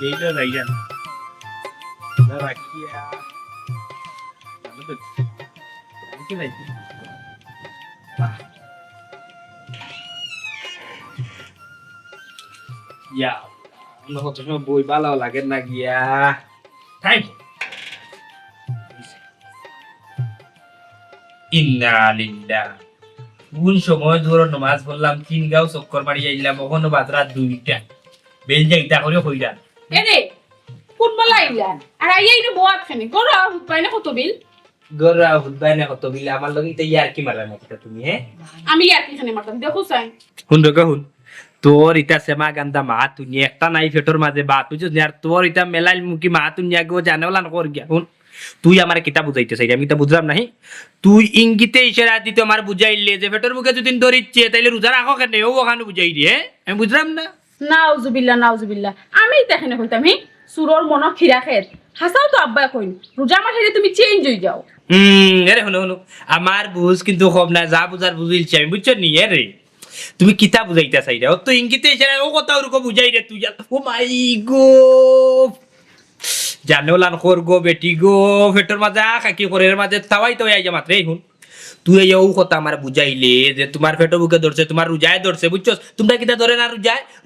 এইটা রাইজান না রাখিয়া আমাদের কি রাইছি ইয়া আমরা কত সময় বই ভালো লাগে না গিয়া তাই ইন্না লিল্লাহ কোন সময় ধরো নামাজ পড়লাম 3 গাও চক্কর মারি আইলাম ওখানে বাদ রাত 2টা বেল যাইতা করে কইরা এরে ফুটবল আইলা আর আইয়া ইনু বয়াত খানি করো হুপাই না কত বিল গরা হুদাই না কত বিল আমার লগে তো ইয়ার কি মারা নাকি তুমি হ্যাঁ আমি আর কি খানি মারতাম দেখো সাই হুন রগা হুন তোর ইটা সেমা গান্দা মা তুই একটা নাই ফেটর মাঝে বা তুই যদি আর তোর ইটা মেলাইল মুকি মা তুই গো জানেওলা না কর গিয়া হুন তুই আমার কিতা বুঝাইতে চাই আমি তো বুঝলাম নাই তুই ইঙ্গিতে ইশারা দিতে আমার বুঝাইলে যে ফেটর মুখে যদি ধরিচ্ছে তাইলে রোজা রাখো কেন ও ওখানে বুঝাই রে আমি বুঝলাম না নাউজুবিল্লাহ আমি দেখেনে কইতাম হি সুরর মন খিরা খেত হাসাও তো আব্বা কইন রোজা মাসে তুমি চেঞ্জ হই যাও আরে হলো হলো আমার বুঝ কিন্তু কম না যা বুঝার বুঝিলছি আমি বুঝছো নি রে তুমি কিতা বুঝাইতা চাই রে ও তো ইঙ্গিতে ইশারা ও কথা ওরকম বুঝাই রে তুই ও মাই গো জানোলান খোর গো বেটি গো ফেটর মাঝে খাকি খোরের মাঝে তাওয়াই তো আই যা মাত্র এই হুন তুই এই ও কথা আমার বুঝাইলে যে তোমার ফেটো বুকে ধরছে তোমার রোজায় ধরছে বুঝছো তোমরা কিতা ধরে না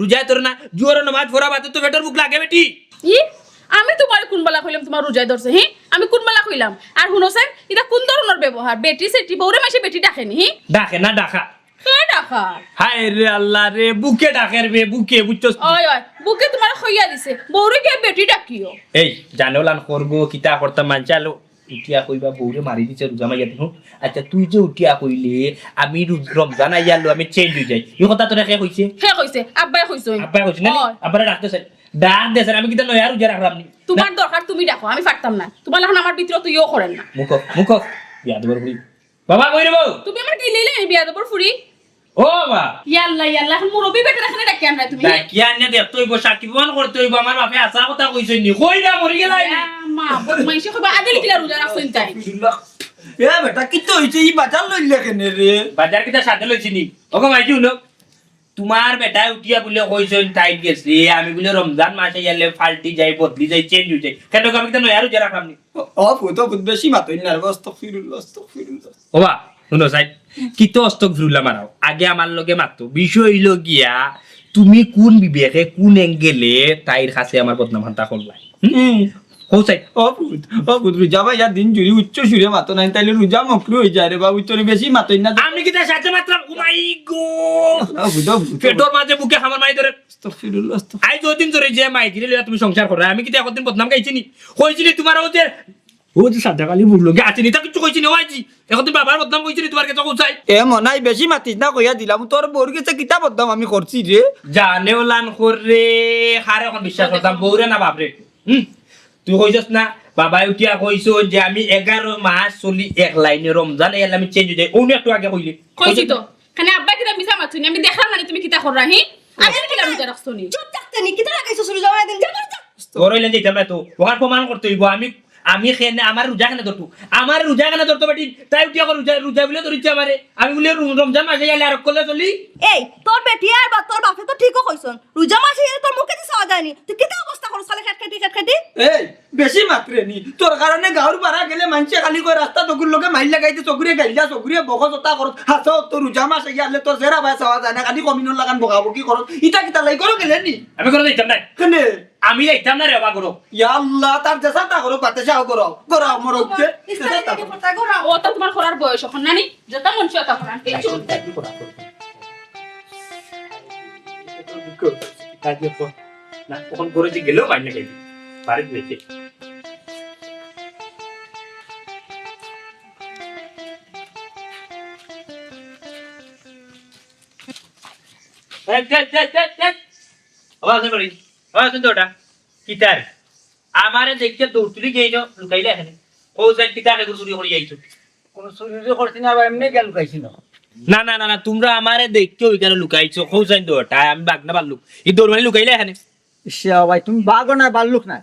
রোজায় ধরে না জোর নামাজ পড়া বাতে তো ফেটর বুক লাগে বেটি ই আমি তোমার কোন বেলা কইলাম তোমার রোজায় ধরছে হি আমি কোন বেলা কইলাম আর শুনোছেন এটা কোন ধরনের ব্যবহার বেটি সেটি বউরে মাসে বেটি ডাকেনি হি ডাকে না ডাকা কে ডাকা হায় রে আল্লাহ রে বুকে ডাকের বে বুকে বুঝছো ওই বুকে তোমার খইয়া দিছে বউরে কে বেটি ডাকিও এই জানোলান করবো কিতা করতাম মানচালো উঠিয়া কইবা বউরে মারি দিছে রোজা মাইয়া দিন আচ্ছা তুই যে উঠিয়া কইলে আমি রমজান আইয়ালো আমি চেঞ্জ হয়ে যাই এই কথা তোরা কে কইছে হে কইছে আব্বাই কইছে আব্বাই কইছে না আব্বারে ডাকতে চাই ডাক দে স্যার আমি কিতা নয়া রোজা রাখলাম নি তোমার দরকার তুমি ডাকো আমি পারতাম না তোমার লাহান আমার ভিতরে তুইও করেন না মুখ ইয়া দেবর ফুরি বাবা কই রে বউ তুমি আমার কি লইলে বিয়া দেবর ফুরি ও বাবা ইয়াল্লা মুরবি বেটা এখানে ডাকি আনরা তুমি কি আনিয়া দে তুই বসা কি বন করতে হইব আমার বাপে আসা কথা কইছই নি কই না মরি গেলাই মা বদমাইশি কইবা আদিল কিলা রোজা রাখছইন তাই এ বেটা কি তো হইছে ই বাজার লইলে কেনে রে বাজার কিটা সাথে লইছি নি ওগো মাইজি উনো তোমার বেটা উঠিয়া বলে কইছই টাইট গেছে আমি বলে রমজান মাসে গেলে ফাল্টি যাই বদলি যাই চেঞ্জ হই যাই কেন আমি তো নয়া রোজা রাখলাম নি ও ফুটো ফুট বেশি মাতই না আস্তাগফিরুল্লাহ ওবা শুনো সাই কি তো অস্তক জুরলা মারাও আগে আমার লগে মারতো বিষয় হইলো গিয়া তুমি কোন বিবেকে কোন অ্যাঙ্গেলে তাইর কাছে আমার বদনাম হান্তা করলাই হো সাই ও ফুট রোজা ভাই যা দিন জুড়ি উচ্চ সুরে মাতো নাই তাইলে রোজা মকরু হই যায় রে বাবু তোর বেশি মাতই না আমি কি তার সাথে মাত্রা ও মাই গো ফুটো পেটর মাঝে বুকে খামার মাই ধরে আস্তাগফিরুল্লাহ আই যদিন ধরে যে মাই দিলে লইয়া তুমি সংসার করো আমি কি তা একদিন বদনাম গাইছি নি কইছিলি তোমার ও যে সাদা কালি বুড়লো গে আছে নি তা কিছু কইছি নি ওইজি একদিন বাবার বদনাম কইছি নি তোমার কাছে কোথায় এ মনাই বেশি মাতিস না কইয়া দিলাম তোর বউর কাছে কিতা বদনাম আমি করছি রে জানে ওলান করে হারে এখন বিশ্বাস করতাম বউরে না বাপরে তুই কইছস না বাবাই উঠিয়া কইছো যে আমি 11 মাস চলি এক লাইনে রমজান এলে আমি চেঞ্জ হয়ে যাই ওনি একটু আগে কইলি কইছি তো খানে আব্বা কিটা মিছা মাথুনি আমি দেখলাম না তুমি কিটা কররা হি আদিল কিলা রোজা রাখছনি চুপ থাকতে নি কিতা লাগাইছো শুরু যাওয়া দিন যা তোরইলে যেতাম না তো ওখান প্রমাণ করতে হইব আমি খেয়ে আমার রোজা কেন ধরতো আমার রোজা কেন ধরতো বেটি তাই উঠিয়া রোজা বলে ধরিচ্ছে আমারে আমি বলে রমজান মাসে গেলে আর করলে চলি এই তোর বেটি আর বা তোর বাপে তো ঠিকও কইছন রোজা মাসে তোর মুখে দিছ যায়নি তুই কিতা অবস্থা করছ সালে খেট এই বেশি মাত্রে নি তোর কারণে গাঁর পাড়া গেলে মানুষে খালি করে রাস্তা চকুর লোকে মাইল লাগাইতে চকুরে গাইলা চকুরে বকজতা করত হাস তোর রোজা মাসে গিয়ে তোর চেহারা ভাই চাওয়া যায় না খালি কমিনুর লাগান বকাবকি করত ইটা কিতা লাই করো গেলে নি আমি করে দিতাম না কেনে আমি যাইতাম না রে বাবা করো ইয়া আল্লাহ তার দেশা তা করো পাতে যাও করো করো মর উঠতে ও তো তোমার করার বয়স এখন নানি যত মন চায় তা করান এই চুপ না তখন করে যে গেলেও বাইরে খাইবি বাড়ি দিয়েছে আমারে দেখতে দৌড়তুলি গেইল লুকাইলে এখানে ও যাই কিতাকে চুরি করে যাইছো কোন শরীরে করছি না আবার এমনি গেল খাইছি না না তোমরা আমারে দেখতে ওইখানে লুকাইছো খোঁজাইন দৌড়টা আমি বাগনা বাল্লুক এই দৌড় মানে লুকাইলে এখানে ভাই তুমি বাঘ না বাল্লুক না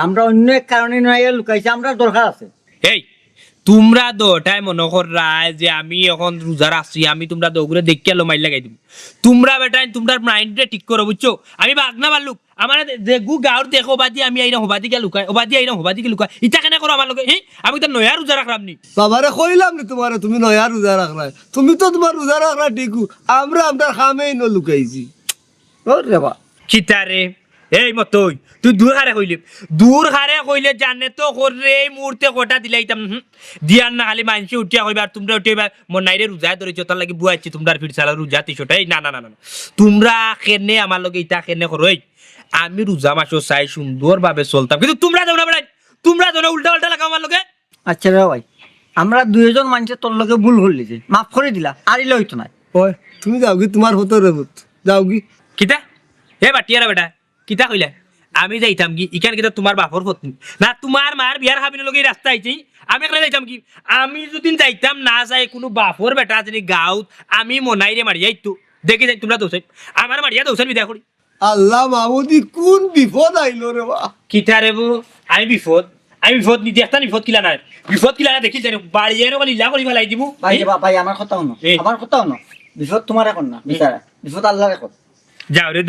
আমরা অন্য এক কারণে নয় লুকাইছি আমরা দরকার আছে এই তোমরা দোটাই মনে করায় যে আমি এখন রোজার আছি আমি তোমরা দৌড়ে দেখে এলো মাইল লাগাই দিব তোমরা বেটাই তোমরা মাইন্ডে ঠিক করো বুঝছো আমি বাদ না পারলুক আমার যে গু গাঁর দেখো বাদি আমি আইনা হবাদি কে লুকাই ওবাদি আইনা হবাদি কে লুকাই ইটা কেন করো আমার লগে আমি তো নয়া রোজা রাখলাম নি বাবারে কইলাম নি তোমারে তুমি নয়া রোজা রাখলাই তুমি তো তোমার রোজা রাখলা ঠিকু আমরা আপনার খামেই ন লুকাইছি ও রে বা কিতারে এই মতই তুই দূর হারে কইলে জানে তো করে এই মুহূর্তে কোটা দিলাইতাম দিয়ার না খালি মানসি উঠিয়া কইবা আর তোমরা উঠিবা মন নাইরে রোজা ধরেছো তার লাগি বুয়াইছি তোমরা ফির সালা রোজা তিশোটাই না না না না তোমরা কেনে আমার লগে ইটা কেনে করই আমি রোজা মাসও চাই সুন্দরভাবে চলতাম কিন্তু তোমরা যাও না বেড়াই তোমরা যাও না উল্টা পাল্টা লাগাও আমার লগে আচ্ছা রে ভাই আমরা দুইজন মানুষের তোর লগে ভুল করলি যে মাফ করে দিলা আরিলে হইতো না ওই তুমি যাও কি তোমার হতো রে বুত যাও কি কিতা হে বাটিয়ারা বেটা কিতা কইলা আমি যাইতাম কি ইখান কিতা তোমার বাপর পত্নী না তোমার মার বিয়ার হাবিনের লগে রাস্তা আইছি আমি এখানে যাইতাম কি আমি যদি যাইতাম না যাই কোনো বাপর বেটা যদি গাঁত আমি মনাইরে মারি যাইতো দেখি যাই তোমরা দোষাই আমার মারিয়া দোষার বিদায় করি আল্লাহ মাহমুদি কোন বিপদ আইলো রে বা কিতা রে বু আমি বিপদ নিদি একটা বিপদ কিলা না দেখি যাই বাড়ি যাই না লীলা করি ফেলাই দিব ভাই ভাই আমার কথা হনো এই। আমার কথা হনো বিপদ তোমার এখন না বিচারা বিপদ আল্লাহর এখন যাওরে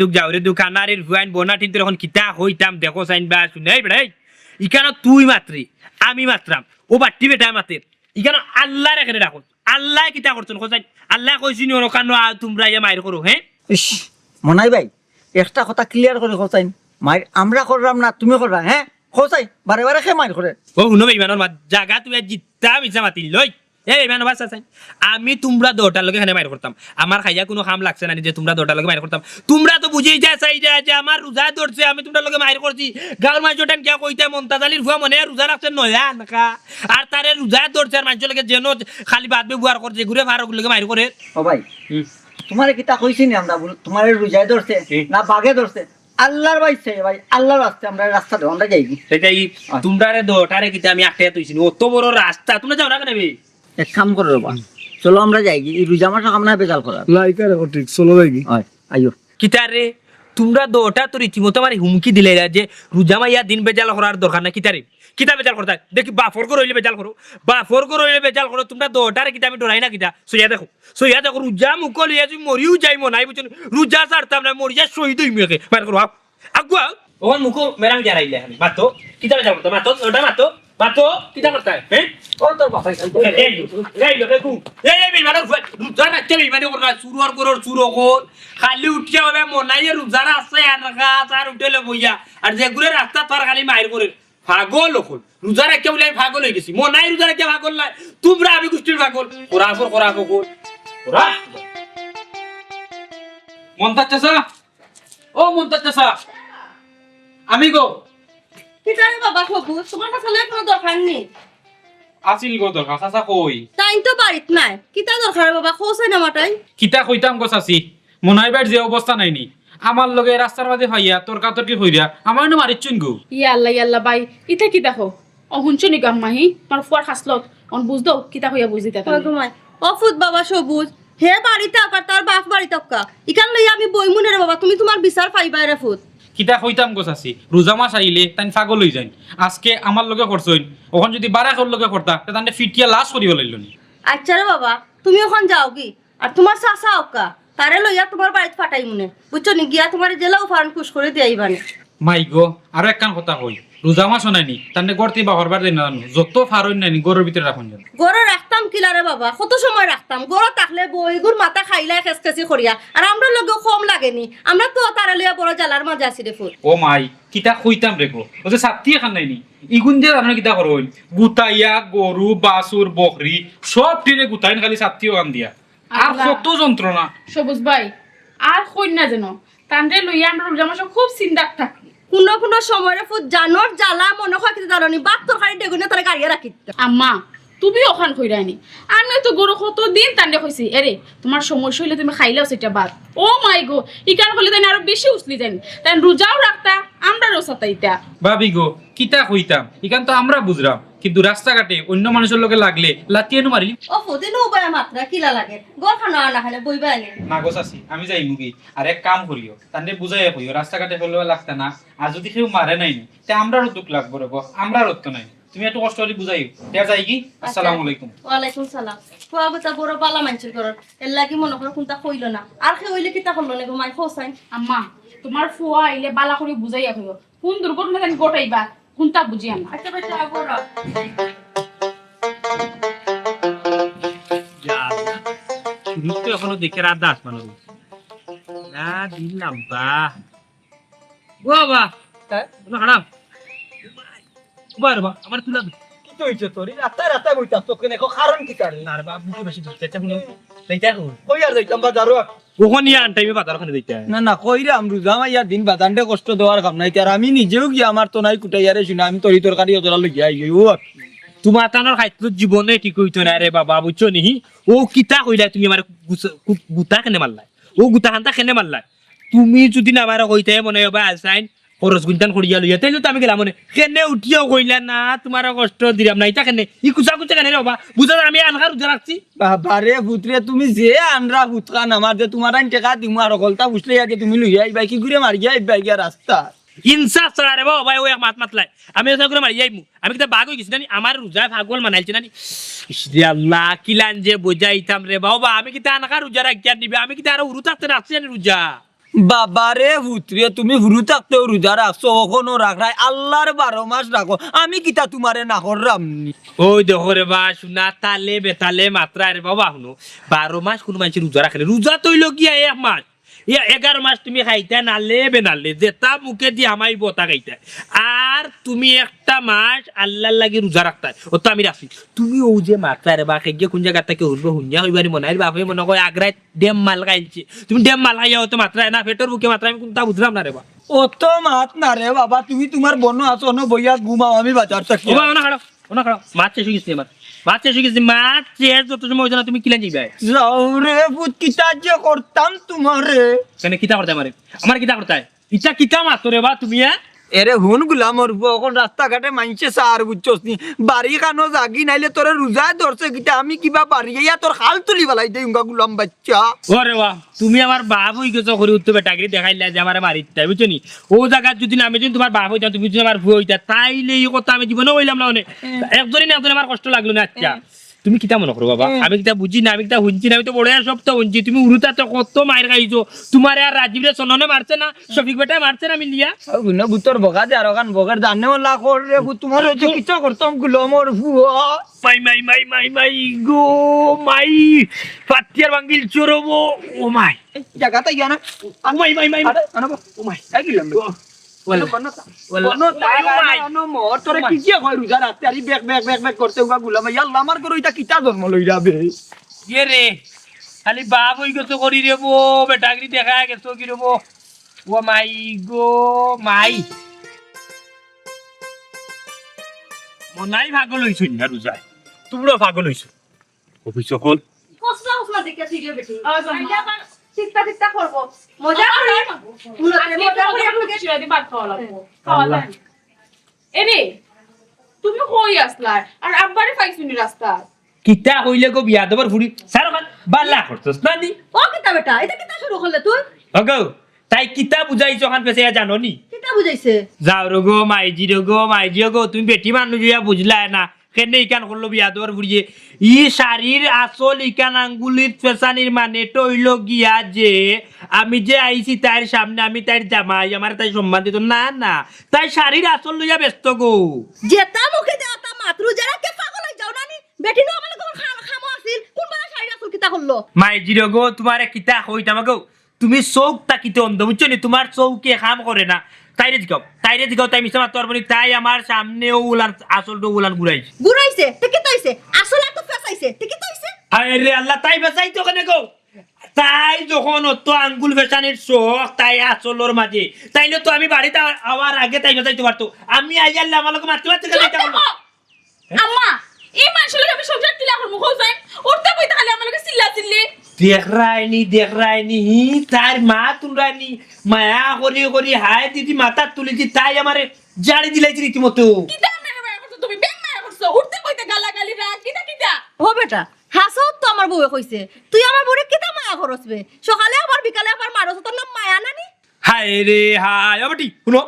দুঃখ আনারের ভুয়াইন বোনা ঠিক এখন কিতা হইতাম দেখো চাইন বা শুনে বেড়াই ইখানে তুই মাত্রি আমি মাত্রাম ও বাটি বেটায় মাতের ইখানে আল্লাহর এখানে রাখো আল্লাহ কিতা করছেন খোঁজাই আল্লাহ কইছি নি ওখান তোমরা ইয়া মায়ের করো হ্যাঁ ইস মনাই ভাই একটা কথা ক্লিয়ার করে খোঁচাই মায়ের আমরা করলাম না তুমি করবা হ্যাঁ খোঁচাই বারে বারে খেয়ে মায়ের করে ও শুনো ইমানের মাত জাগা তুই জিতা মিছা মাতিল লই এই ইমানের বাস আছে আমি তোমরা দোটার লগে এখানে মায়ের করতাম আমার খাইয়া কোনো কাম লাগছে না যে তোমরা দোটার লগে মায়ের করতাম তোমরা তো বুঝেই যা চাই যে আমার রোজা ধরছে আমি তোমরা লগে মায়ের করছি গাঁর মানুষটান কিয়া কইতে মমতাজালির ভুয়া মনে রোজা রাখছে নয়া নাকা আর তারে রোজা ধরছে আর মানুষের লগে যেন খালি বাদ ব্যবহার করছে ঘুরে ভাড়া লগে মায়ের করে ও ভাই তোমার কিতা কইছি নি আমরা তোমার রোজায় ধরছে না বাগে ধরছে আল্লাহর বাইছে ভাই আল্লাহর রাস্তায় আমরা রাস্তা দেব আমরা যাই সেটাই তোমরা দোটারে কিতা আমি আটকে তুইছি অত বড় রাস্তা তোমরা যাও না কেন এক কাম করে রবা চলো আমরা যাই এই রোজা মাসে কামনা বেজাল করার লাইকা রে ঠিক চলো যাই কি হয় আইও কিতারে তোমরা দোটা তো রীতিমতো আমার হুমকি দিলে যে রোজা মাইয়া দিন বেজাল করার দরকার না কিতারে কিতা বেজাল করতা দেখি বাফর করে হইলে বেজাল করো বাফর করে হইলে বেজাল করো তোমরা দোটারে কিতা আমি ডরাই না কিতা সইয়া দেখো রোজা মুকল হইয়া তুমি মরিও যাই মনাই বুঝছো রোজা ছাড়তাম না মরিয়া শহীদ হই মেকে মার করো আগুয়া ওখান মুখো মেরাম জানাইলে আমি মাতো কিতা বেজাল করতো মাতো ওটা মাতো কিতা করতা হ্যাঁ ও তোর বাসায় খালি উঠিয়া হবে মনাই রোজার আছে আর উঠেলে বইয়া আর যেগুলো রাস্তা তোর খালি মায়ের করে পাগল হল রোজা রাখতে বলে আমি পাগল হয়ে গেছি মনাই রোজা রাখতে পাগল নাই তোমরা আমি গোষ্ঠীর পাগল করা মন্তাজ চাচা ও মন্তাজ চাচা আমি গো কিতারে বাবা সবুজ তোমার কাছে লয় কোনো দরকার নেই আসিল গো দরকার চাচা কই টাইম তো বাড়িত নাই কিতা দরকার বাবা খোঁসাই না মাটাই কিতা কইতাম গো চাচি মনাইবার যে অবস্থা নাইনি আমার লগে রাস্তার মাঝে ভাইয়া তর্কাতর্কি হইয়া আমার না মারিচ্ছুন গো ইয়াল্লা বাই ইটা কি দেখো ও শুনছো নি গাম্মাহি তোমার ফুয়ার খাসলত অন বুঝ দাও কিতা হইয়া বুঝ দিতা ঘুমাই অফুত বাবা সবুজ হে বাড়িতে আকার তার বাপ বাড়িতে আকা ইকান লই আমি বইমুনে রে বাবা তুমি তোমার বিচার পাইবাই রে ফুত কিতা কইতাম গো চাচি রোজা মাস আইলে তাই পাগল হই যাই আজকে আমার লগে করছইন ওখান যদি বারাকর লগে করতা তাহলে ফিটিয়া লাশ করিব লাইলনি আচ্ছা রে বাবা তুমি ওখান যাও কি আর তোমার চাচা আকা তারে লইয়া তোমার বাড়িতে ফাটাই মনে বুঝছো নি গিয়া তোমার জেলাও ফারান খুশ করে দিয়াইবানে মাই গো আর একখান কথা কই রোজা মাস নাইনি তাহলে গড়তে বা হরবার দিন না যত ফারইন নাইনি গরুর ভিতরে রাখুন যেন গরু রাখতাম কিলারে বাবা কত সময় রাখতাম গরু থাকলে বইগুর মাথা খাইলে খেসখেসি করিয়া আর আমরা লগে কম লাগেনি আমরা তো তারে লইয়া বড় জ্বালার মাঝে আছি রে ফুল ও মাই কিতা কইতাম রে গো ও যে সাত্তি এখান নাইনি ইগুন দিয়ে আপনার কিতা করইন গুতাইয়া গরু বাসুর বকরি সব টিরে গুতাইন খালি সাত্তি ওখান দিয়া আর আল্লাহ। কত যন্ত্রণা সবুজ ভাই আর কই না যেন তান্ডে লইয়া আমরা রোজা মাসে খুব চিন্তাত থাকি কোনো সময় রে ফুল জানোর জ্বালা মনে হয় কিছু জানি বাপ তরকারি ডেগুনে তারে গাড়িয়ে রাখি আম্মা তুমি ওখান কইরানি আমি তো গরু কত দিন তান্ডে কইছি এরে তোমার সমস্যা হইলে তুমি খাইলেও সেটা বাদ ও মাই গো ইকান হলে তাই আরো বেশি উছলি যান তাই রোজাও রাখতা আমরা রোসাতাইতা ভাবি গো কিতা কইতাম ইখান তো আমরা বুঝলাম কিন্তু রাস্তাঘাটে অন্য মানুষের লগে লাগলে লাতিয়েনো মারিলি ও ফুতে নো বয়া মাত্রা কিলা লাগে গর খানা না খালে বইবা এনে না গো চাচি আমি যাই মুগি আর এক কাম করিও তান্ডে বুঝাইয়া কইও রাস্তাঘাটে হলেও লাগতা না আর যদি কেউ মারে নাই তে আমরারও দুঃখ লাগবো রে গো আমরারও তো নাই তুমি একটু কষ্ট করে বুঝাই দেয়া যায় কি আসসালামু আলাইকুম ওয়ালাইকুম সালাম খোয়া গোটা বড় বালা মানুষের ঘর এর লাগি মনে করো কোনটা কইল না আর সে হইলে কিতা করলো না গো মাই খোসাইন আম্মা তোমার ফুয়া আইলে বালা করে বুঝাইয়া কইও কোন দুর্ঘটনা জানি ঘটাইবা কোনটা বুঝিয়া না আচ্ছা বেটা বড় শুরু তো এখনো দেখে রাত 10 মানুষ না দিলাম বা বাবা হ্যাঁ? না খারাপ বাবা আমার তুলা কি তো হইছে তোর রাস্তায় রাস্তায় বইতাছ তো কেন কারণ কি কারণ না রে বাবা বুঝি বেশি ধরতে চাই না তাইতা কই আর যাইতাম বাজারও কখন ইয়া টাইমে বাজার ওখানে যাইতা না না কইরা আমি রোজা মাইয়া দিন বাজানতে কষ্ট দেওয়ার কাম নাই আর আমি নিজেও গিয়ে আমার তো নাই কুটাইয়ারে শুনে আমি তরি তরকারি ওজরা লইয়া আই ও তোমার তানোর খাইতো জীবনে ঠিক হইতো না রে বাবা বুঝছো নি ও কিতা কইলা তুমি আমার গুতা কেনে মারলা ও গুতা খান্তা কেনে মারলা তুমি যদি না আমার কইতে মনে হবে আসাইন খরচ গুনতান করিয়া লইয়া তাইলে তো আমি গেলাম মনে কেনে উঠিয়াও কইলা না তোমার কষ্ট দিলাম না ইতা কেনে ই কুচা কুচা কেনে রে বাবা বুঝা আমি আনকার উজা রাখছি বাবারে পুত্রে তুমি যে আনরা ফুটকান আমার যে তোমার আইন টেকা দিমু আর গলতা বুঝলে আগে তুমি লইয়া আইবা কি ঘুরে মারিয়া আইবা গিয়া রাস্তা ইনসাফ ছাড়া রে বাবা ওই মাত মাতলাই আমি ওসব করে মারি যাইমু আমি কিতা বাগ হই গেছি নানি আমার রোজা ভাগল মানাইছে নানি ইসরে আল্লাহ কিলান যে বুঝাইতাম রে বাবা আমি কিতা আনকার রোজা রাখিয়া নিবে আমি কিতা আর উরু থাকতে রাখছি জানি রোজা বাবারে পুত্রে তুমি হুরু থাকতেও রোজা রাখছো কখনো রাখাই আল্লাহর 12 মাস রাখো আমি কিতা তোমারে না কররামনি ওই দেখো রে বা শুনা তালে বেতালে মাত্রা রে বাবা শুনো 12 মাস কোন মানুষ রোজা রাখে রোজা তৈল গিয়া 1 মাস 11 মাস তুমি খাইতে নালে বেনালে যেটা মুখে দিয়ে আমাই বতা খাইতে আর তুমি একটা মাস আল্লাহর লাগি রোজা রাখতে ও তো আমি রাখছি তুমি ও যে মাত্রা রে বা খেগে কোন জায়গা থেকে উঠবো হুঞ্জা হইবানি মনে হয় বাপে মনে হয় আগ্রায় ডেম মাল খাইছে তুমি ডেম মাল খাইয়া তো মাত্রা না পেটের বুকে মাত্রা আমি কোনটা বুঝলাম না রে বা অত মাত না রে বাবা তুমি তোমার বন আছো ন বইয়া ঘুমাও আমি বাজার থাকি ও বা ওনা খাড়ো মাছ শেষ হয়ে গেছে মাছ শেষ হয়ে গেছে মাছ শেষ যত সময় হইছে না তুমি কিলা যাইবে যাও রে পুত কিতা যে করতাম তোমারে কেন কিতা করতে আমার কিতা করতে ইচ্ছা কিতা মাত্র রে বা তুমি এরে হুন গুলাম মরবো এখন রাস্তাঘাটে মাইনছে সার বুঝছস নি বাড়ি কানো জাগি নাইলে তোরে রোজায় ধরছে কিতা আমি কিবা পারি ইয়া তোর খাল তুলি বেলাই দেই উঙ্গা গুলাম বাচ্চা ওরে বাহ তুমি আমার বাপ হই গেছো করে উঠতে বেটাগিরি দেখাইলা যে আমার মারিতে বুঝছো নি ও জায়গা যদি আমি যদি তোমার বাপ হইতাম তুমি যদি আমার ভুয়া হইতা তাইলে এই কথা আমি জীবনে হইলাম না অনেক একজনই না একজন আমার কষ্ট লাগলো না আচ্ছা তুমি কিতা মনে করো বাবা আমি কিতা বুঝি না আমি কিতা শুনছি না আমি তো বড় সব তো শুনছি তুমি উড়ুতাতে কত মায়ের খাইছো তোমার আর রাজীব রে সননে মারছে না শফিক বেটা মারছে না মিলিয়া গুণ বুতর বগা দে আর ওখান বগার জানে ওলা কর রে তোমার হচ্ছে কিতা করতাম গুলামর ভুয়া মাই গো মাই ফাতিয়ার বাঙ্গিল চোরবো ও মাই জায়গাটা ইয়া না মাই আনবো ও মাই আই গিলাম ওয়ালা বনো তাই আনো মোর তোরে কি কি কই রোজা রাতে আরি বেক করতে উগা গুলাম আল্লাহ আমার করে এটা কিতা জন্ম লই যাবে কে রে খালি বাপ হই গেছো করি রে বো বেটাগিরি দেখা গেছো কি রে বো ও মাই গো মাই মনাই ভাগল হইছ না রোজায় তোমরা পাগল হইছ অফিস হল কষ্ট হসলা দেখে ভিডিও বেটি আইলা আবার টিকটা করব মজা করে মজা করে আপনাকে শিরাদি ভাত খাওয়া লাগবো খাওয়া যায় না। এরে তুমি কই আসলা আর আব্বারে পাইছুনি রাস্তা কিতা হইলে গো বিয়া দেবার ফুড়ি সারখান বাল্লা করছস না নি ও কিতা বেটা এটা কিতা শুরু করলে তুই ওগো তাই কিতা বুঝাইছো খান পেছে জানো নি কিতা বুঝাইছে যাও রগো মাইজি গো তুমি বেটি মানুষ ইয়া বুঝলা না কেনে ইকান করলো বিয়া দেবার ফুড়িয়ে ই শাড়ির আসল ইকান আঙ্গুলির পেছানির মানে টইল গিয়া যে আমি যে আইছি তার সামনে আমি তার জামাই আমার তাই সম্মান দিত না তাই শাড়ির আসল লইয়া ব্যস্ত গো যেটা মুখে দেওয়া মাত্র যারা কে পাগল হই যাও নানি বেটি নো মানে কোন খামো আছিল কোন বেলা শাড়ি আসল কিতা করলো মাইজি গো তোমারে কিতা কইতাম গো তুমি চৌক তাকিতে অন্ধ বুঝছো নি তোমার চৌকে কাম করে না তাইরে জিগাও তাই মিছা মাত্র পারবো তাই আমার সামনেও উলান আসলটো উলান ঘুরাইছে গুরাইছে টিকিট হইছে আসলে তো ফেসাইছে টিকিট হইছে আরে আল্লাহ তাই বেচাইতো কেনে গো তাই যখন অত আঙ্গুল বেচানির শখ তাই আসলর মাঝে তাইলে তো আমি বাড়িতে আওয়ার আগে তাই বেচাইতে পারতো আমি আইয়াল্লাহ আমার লোক মারতে পারতে কেন এটা করলো আম্মা এই মানুষের লগে আমি সংসার কিলা করব কইছেন উঠতে বইতে খালি আমার লগে চিল্লি দেখ রায়নি তার মা তুলরানি মায়া করি হায় দিদি মাথা তুলেছি তাই আমারে জাড়ি দিলাইছি রীতিমতো কিতা মেরে মায়া করছো তুমি ব্যাং মায়া করছো উঠতে বইতে গালাগালি রাগ কিতা ও বেটা হাসো তো আমার বউয়ে কইছে তুই আমার বউরে কিতা মায়া করছবে সকালে আবার বিকালে আবার মারছ তোর নাম মায়া নানি হায় রে হায় বেটি শুনো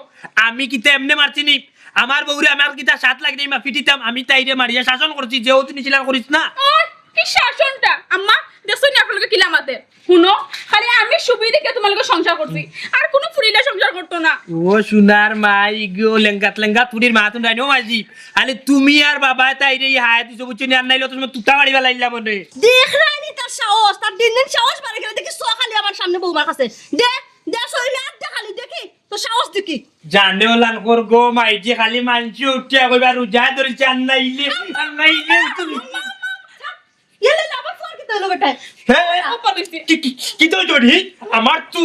আমি কিতা এমনি মারছি নি আমার বউরে আমার কিতা সাত লাখ দেই মা পিটিতাম আমি তাইরে মারিয়া শাসন করছি যেও তুমি ছিলাম করিস না ওই, কি শাসনটা আম্মা দেখছো নি আপনাকে কিলামাতে শুনো খালি আমি সুবি দেখে তোমাকে সংসার করছি আর কোনো ফুরিলা সংসার করতো না ও সোনার মাই গো লেঙ্গাত পুরির মা তুমি ডাইনো মাজি আরে তুমি আর বাবা তাইরে হায়াত দিছো বুঝছো নি আর নাইলো তুমি তুতা মারিবা লাইলা মনে দেখ রানি তার সাহস তার দিন দিন সাহস বাড়ে গেলে দেখি সো খালি আমার সামনে বউমার কাছে দে দে শরীরে হাত দে খালি দেখি তো সাহস দেখি জানে ওলান কর গো মাইজি খালি মানছি উঠিয়া কইবা রুজা ধরে চান নাইলে তুমি এলে না আবার ফোন কি তোলো বেটা হ্যাঁ আপা দিছি কি তো জড়ি আমার তো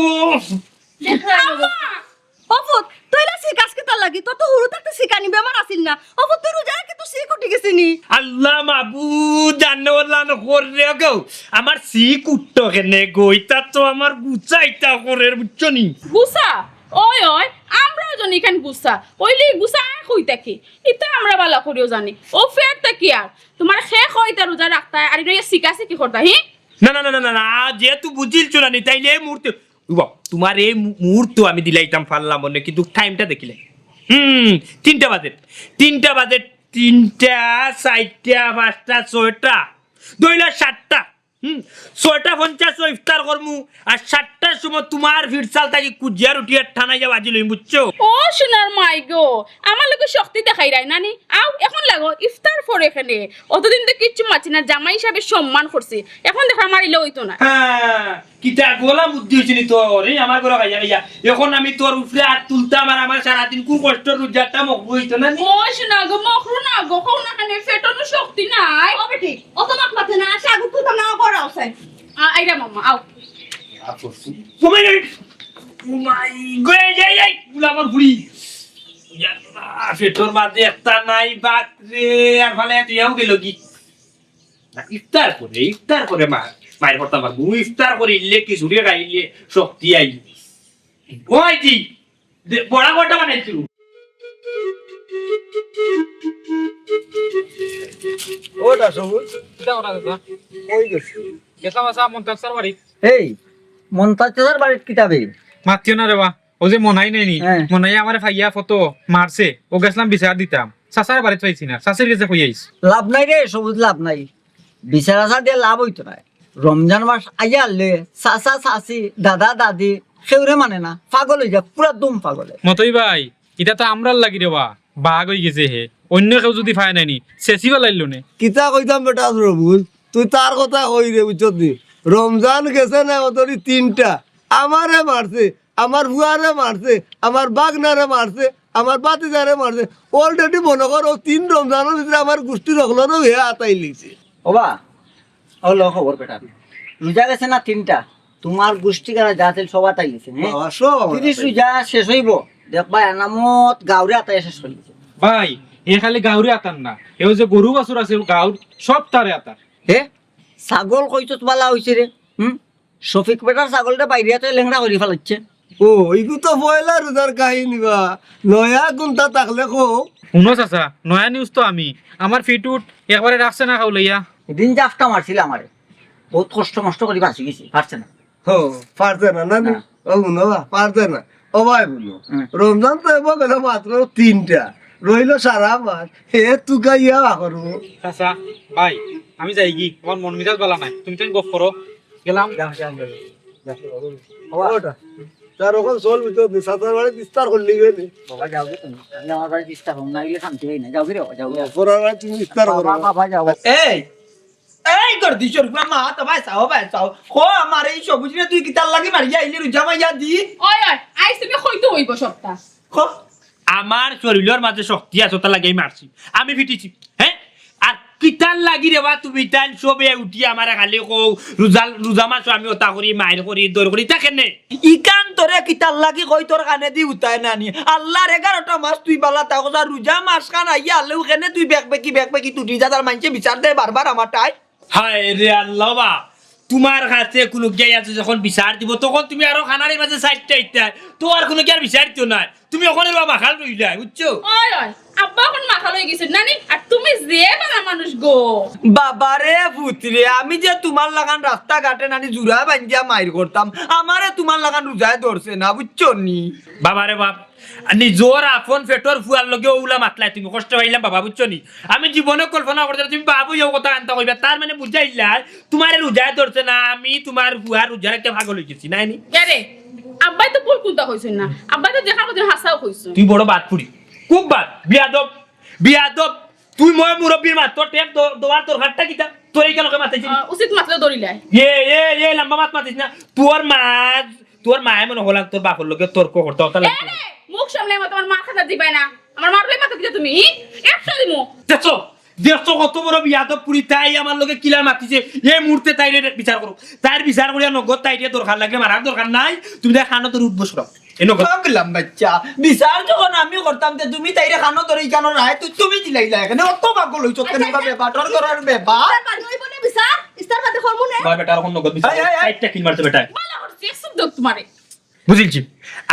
দেখ রানি অফত তুই না শিকাস কি তার লাগি তো তো হুরু থাকতে শিকানি বেমার আসিল না অফত তুই রোজা কি তো শিখ উঠে গেছিস নি আল্লাহ মাবুদ জানে ওলান কর রে গো আমার সি কুট্টো কেনে গইতা তো আমার গুচাইতা করে বুঝছো নি গুসা ওই ওই আমরাও জানি এখান গুসা ওইলি গুসা কইতা কি এটা আমরা বালা করিও জানি ও ফেরটা কি আর তোমার শেষ হইতা রোজা রাখতা আর এটা শিকাছে কি করতা হি না না না না না যেহেতু বুঝিলছো না নি তাইলে এই মুহূর্তে তোমার এই মুহূর্ত আমি দিলাইতাম পারলাম মনে কিন্তু টাইমটা দেখিলে 3টা বাজে 3টা 4টা 5টা 6টা 7টা 6টা 50 ইফতার করমু আর 7টার সময় তোমার ভিড়সাল থাকি কুজিয়ার উঠিয়া ঠানাইয়া বাজি লইম বুঝছো ও সোনার মাই গো আমার লোকে শক্তি দেখাই রাই নানি আও এখন লাগো ইফতার পর এখানে অতদিন তো কিচ্ছু মাছি না জামাই হিসাবে সম্মান করছি এখন দেখা মারিলে হইতো না হ্যাঁ কিটা গোলা বুদ্ধি হইছিনি তোর এই আমার ঘরে খাইয়া খাইয়া এখন আমি তোর উপরে আর তুলতাম আর আমার সারাদিন খুব কষ্ট রোজাটা মকবু হইতো না ও সোনা গো মখরু না গো খাও না খানে ফেটনো শক্তি নাই ও বেটি অত মাত মাতে না আসা আগু তুই তো না করা আছে আইরা মাম্মা আও সময় নেই মাই গয়ে যাই যাই গুলামর ফুড়ি ফেটোর মাঝে একটা নাই বাত রে আর ভালো তুইও গেল কি ইফতার করে মায়ের করতাম পারবো ইফতার করে ইলে কি ঝুড়িয়ে খাইলে শক্তি আই ওই জি বড়া বড়টা বানাইছিল ওটা সবুজ ওই গেছে গেছাম আসা মন্তাক্সার বাড়ি এই মন্তাজের বাড়ির কিতাবে মাতিও না রে বা ও যে মনাই নাই নি হ্যাঁ। মনাই আমার ফাইয়া ফটো মারছে ও গেছলাম বিচার দিতাম সাসার বাড়িতে পাইছি না সাসের কাছে কই আইস লাভ নাই রে সবুজ লাভ নাই বিচার আচার দিয়ে লাভ হইতো না রমজান মাস আইয়া আনলে চাচা চাচি দাদা দাদি সেউরে মানে না পাগল হয়ে যায় পুরা দুম পাগলে মতই ভাই এটা তো আমরার লাগি রে বা বাঘ হয়ে গেছে হে অন্য কেউ যদি ফায় নাইনি চেঁচিবা লাইলো নে কিতা কইতাম বেটা রবুল তুই তার কথা কই রে বুঝছত নি রমজান গেছে না ওতরি 3টা আমারে মারছে আমার বুয়ারে মারছে আমার বাগনারে মারছে আমার বাতিজারে মারছে অলরেডি মনে কর ও 3 রমজানের ভিতরে আমার গোষ্ঠী রখলো না হে আতাই লিছে ওবা হলো খবর বেটা রোজা গেছে না 3টা তোমার গোষ্ঠী কারা যাতে সবার তাই গেছে বাবা সব আমার যদি রোজা শেষ হইব দেখবা এনামত গাউরে আতাই শেষ হয়ে গেছে ভাই এ খালি গাউরি আতার না এও যে গরু বাছুর আছে গাউর সব তারে আতার হে ছাগল কইতো বালা হইছে রে শফিক বেটার ছাগলটা বাইরে তো লেংড়া করে ফেলাচ্ছে ও ইগু তো পয়লা রোজার কাহিনী বা নয়া গুনতা থাকলে কো শুনো চাচা নয়া নিউজ তো আমি আমার ফিটুট একবারে রাখছে না খাওলাইয়া দিন জাফটা মারছিল আমারে বহুত কষ্ট মষ্ট করে বাঁচি গেছি পারছে না হো পারছে না না না। ও বুনো পারছে না ও ভাই বুনো হুম। রমজান তো এবার গেল মাত্র 3টা রইল সারা মাস হে তুকা ইয়া করবো চাচা ভাই আমি যাই কি আমার মন মিজাজ বলা নাই তুমি তো গপ করো গেলাম ওটা তার ওখান চল ভিতর সাতার বাড়ি বিস্তার করলি গেলি বাবা যাও গে তুমি আমি আমার বাড়ি বিস্তার হম না গেলে শান্তি হই না যাও গে রে যাও গে পরের বাড়ি তুমি বিস্তার করো বাবা যাও এই এই কর দিছ রুপা মা তো ভাই চাও খো আমার এই সবুজ রে তুই কিতার লাগি মারি আইলি রুজা মাইয়া দি ওই ওই আইস তুমি হইতো হইব সবটা খো আমার শরীরের মাঝে শক্তি আছে তা লাগেই মারছি আমি ফিটিছি হ্যাঁ আর কিতার লাগি রে বা তুমি তাই সবে উঠি আমার খালি কও রোজা মাছ আমি ওটা করি মায়ের করি দৌড় করি তা কেনে ইকান তোরে কিতার লাগি কই তোর কানে দি উতায় নানি আল্লাহর 11টা মাস তুই বালা তা কথা রোজা মাস খান আইয়া আলেও কেনে তুই বেক তুই যাদার মানছে বিচার দে বারবার আমার টাই হায় রে আল্লাহ বা তোমার কাছে কোনো জ্ঞান আছে যখন বিচার দিব তখন তুমি আরো খানারের মাঝে সাইডটা ইত্যা তো আর কোনো জ্ঞান বিচারিত নাই তুমি ওখানে বাবা খাল রইলা বুঝছো ওই ওই আব্বা এখন মাথা লই গেছে নানি আর তুমি যে বানা মানুষ গো। বাবারে পুত্রে আমি যে তোমার লাগান রাস্তা ঘাটে নানি জুড়া বান্ধিয়া মাইর করতাম আমারে তোমার লাগান রোজায় ধরছে না বুঝছো নি বাবারে বাপ নিজর আপন পেটর ফুয়ার লগে ওলা মাতলাই তুমি কষ্ট পাইলাম বাবা বুঝছো নি আমি জীবনে কল্পনা করতে তুমি বাবু এই কথা আনতা কইবা তার মানে বুঝাইলা তোমার রোজায় ধরছে না আমি তোমার ফুয়ার রোজার একটা ভাগ হয়ে গেছি নাই নি আরে আব্বাই তো ভুল কুনতা কইছেন না, আব্বাই তো দেখার কথা হাসাও কইছেন। তুই বড় বাদ পুরি খুব বাদ বিয়াদব তুই মই মুরব্বীর মাত তোর টেপ দোয়ার তোর হাতটা কিতা তোর এই কেন মাতাইছিস উচিত মাত্র দরিলাই। এ লম্বা মাত মাতিস না তোর মায়ে মনে হলাম তোর বাপর লগে তর্ক করতে হতা লাগছে এরে মুখ সামলে মত আমার মা খাতা দিবাই না, আমার মারলে মাথা দিতে তুমি 100 দিমু। দেখছো কত বড় বিয়াদব পুরি তাই আমার লগে কিলার মাতিছে এই মুহূর্তে তাই বিচার করো তার বিচার করিয়া নগদ তাই দরকার লাগলে মারার দরকার নাই তুমি দেখ খানো তোর উঠবো সরাও এই নগদ পাগলাম বাচ্চা বিচার যখন আমি করতাম তে তুমি তাইরে খানো ধরে কেন রায় তুমি দিলাইলা এখানে অত পাগল হইছো কেন ভাবে বাটর করার ব্যাপার ইস্তার বাদে হইব না বিচার, ইস্তার বাদে করবো না। বাবা বেটার কোন নগদ বিচার এই, এই, এই। সাইডটা কিল মারতে বেটা মালা করছি একসব দক তোমারে। বুঝিলছি